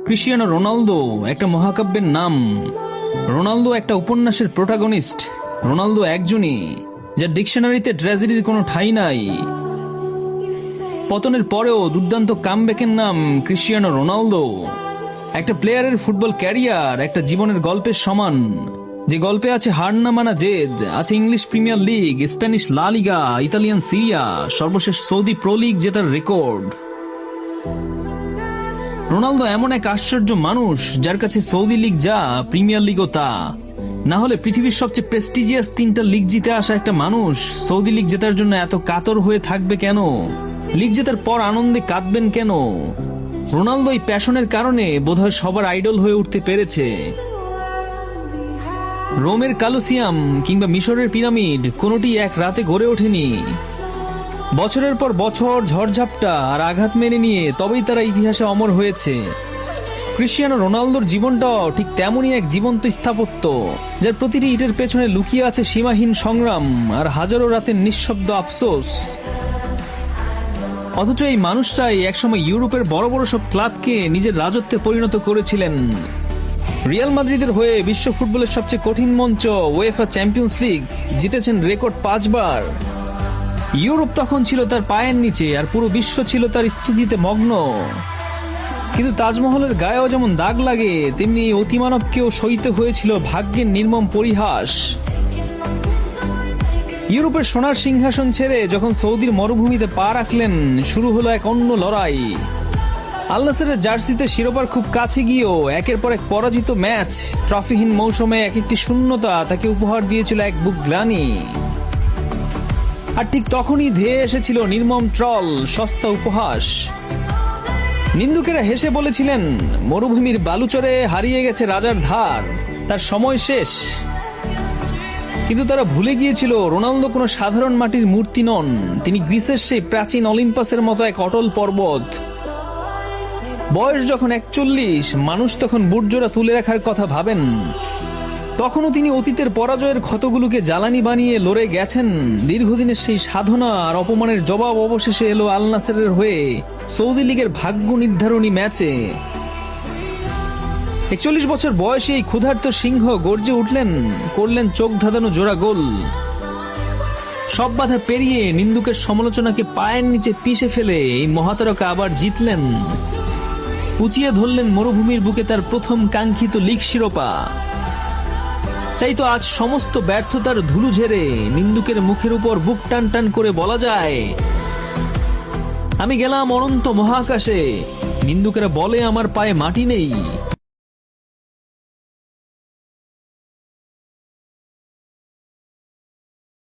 Cristiano Ronaldo একটা মহাকাব্যের নাম। Ronaldo একটা উপন্যাসের প্রোটাগনিস্ট। রোনালদো একজনই, যার ডিকশনারিতে ট্র্যাজেডির কোনো ঠাঁই নাই। পতনের পরেও দুর্দান্ত কামব্যাকের নাম ক্রিস্টিয়ানো রোনালদো। একটা প্লেয়ারের ফুটবল ক্যারিয়ার একটা জীবনের গল্পের সমান, যে গল্পে আছে হার না মানা জেদ, আছে ইংলিশ প্রিমিয়ার লিগ, স্প্যানিশ লা লিগা, ইতালিয়ান সিরিয়া, সর্বশেষ সৌদি প্রো লিগ জেতার রেকর্ড। রোনালদো এমন এক আশ্চর্য মানুষ, যার কাছে সৌদি লিগ যা, প্রিমিয়ার লিগও তা। না হলে পৃথিবীর সবচেয়ে প্রেস্টিজিয়াস 3টা লিগ জিতে আসা একটা মানুষ সৌদি লিগ জেতার জন্য এত কাতর হয়ে থাকবে কেন? লিগ জেতার পর আনন্দে কাঁদবেন কেন? রোনালদো এই প্যাশনের কারণে বোধহয় সবার আইডল হয়ে উঠতে পেরেছে। রোমের কালোসিয়াম কিংবা মিশরের পিরামিড কোনোটি এক রাতে গড়ে ওঠেনি। বছরের পর বছর ঝড়ঝাপটা আর আঘাত মেনে নিয়ে তবেই তারা ইতিহাসে অমর হয়েছে। ক্রিস্টিয়ানো রোনালদোর জীবনটাও ঠিক তেমনই এক জীবন্ত স্থাপত্য, যার প্রতিটি ইটের পেছনে লুকিয়ে আছে সীমাহীন সংগ্রাম আর হাজারো রাতের নিঃশব্দ আফসোস। অথচ এই মানুষটাই একসময় ইউরোপের বড় বড় সব ক্লাবকে নিজের রাজত্বে পরিণত করেছিলেন। রিয়াল মাদ্রিদের হয়ে বিশ্ব ফুটবলের সবচেয়ে কঠিন মঞ্চ উয়েফা চ্যাম্পিয়ন্স লিগ জিতেছেন রেকর্ড 5 বার। ইউরোপ তখন ছিল তার পায়ের নিচে আর পুরো বিশ্ব ছিল তার স্তুতিতে মগ্ন। কিন্তু তাজমহলের গায়েও যেমন দাগ লাগে, তেমনি অতিমানবকেও সইতে হয়েছিল ভাগ্যের নির্মম পরিহাস। ইউরোপের সোনার সিংহাসন ছেড়ে যখন সৌদির মরুভূমিতে পা রাখলেন, শুরু হলো এক অন্য লড়াই। আল নাসেরের জার্সিতে শিরোপার খুব কাছে গিয়েও একের পর এক পরাজিত ম্যাচ, ট্রফিহীন মৌসুমে এক একটি শূন্যতা তাকে উপহার দিয়েছিল এক বুক গ্লানি। আর ঠিক তখনই ধেয়ে এসেছিল নির্মম ট্রল, সস্তা উপহাস। নিন্দুকেরা হেসে বলেছিলেন, মরুভূমির বালুচরে হারিয়ে গেছে রাজার ধার, তার সময় শেষ। কিন্তু তারা ভুলে গিয়েছিল রোনালদো কোনো সাধারণ মাটির মূর্তি নন, তিনি গ্রিসের সেই প্রাচীন অলিম্পাসের মতো এক অটল পর্বত। বয়স যখন 41, মানুষ তখন বুটজোড়া তুলে রাখার কথা ভাবেন। তখনও তিনি অতীতের পরাজয়ের ক্ষতগুলোকে জ্বালানি বানিয়ে লড়ে গেছেন। দীর্ঘদিনের সেই সাধনা আর অপমানের জবাব অবশেষে এলো আল নাসেরের হয়ে সৌদি লীগের ভাগ্য নির্ধারণী ম্যাচে। 41 বছর বয়সে এই ক্ষুধার্ত সিংহ গর্জে উঠলেন, করলেন চোখ ধাঁধানো জোড়া গোল। সব বাধা পেরিয়ে নিন্দুকের সমালোচনাকে পায়ের নিচে পিষে ফেলে এই মহাতারকা আবার জিতলেন। উঁচিয়ে ধরলেন মরুভূমির বুকে তার প্রথম কাঙ্ক্ষিত লীগ শিরোপা। তাই তো আজ সমস্ত ব্যর্থতার ধুলো ঝেড়ে নিন্দুকের মুখের উপর বুক টান টান করে বলা যায়, আমি গেলাম অনন্ত মহাকাশে, নিন্দুকেরা বলে আমার পায়ে মাটি নেই।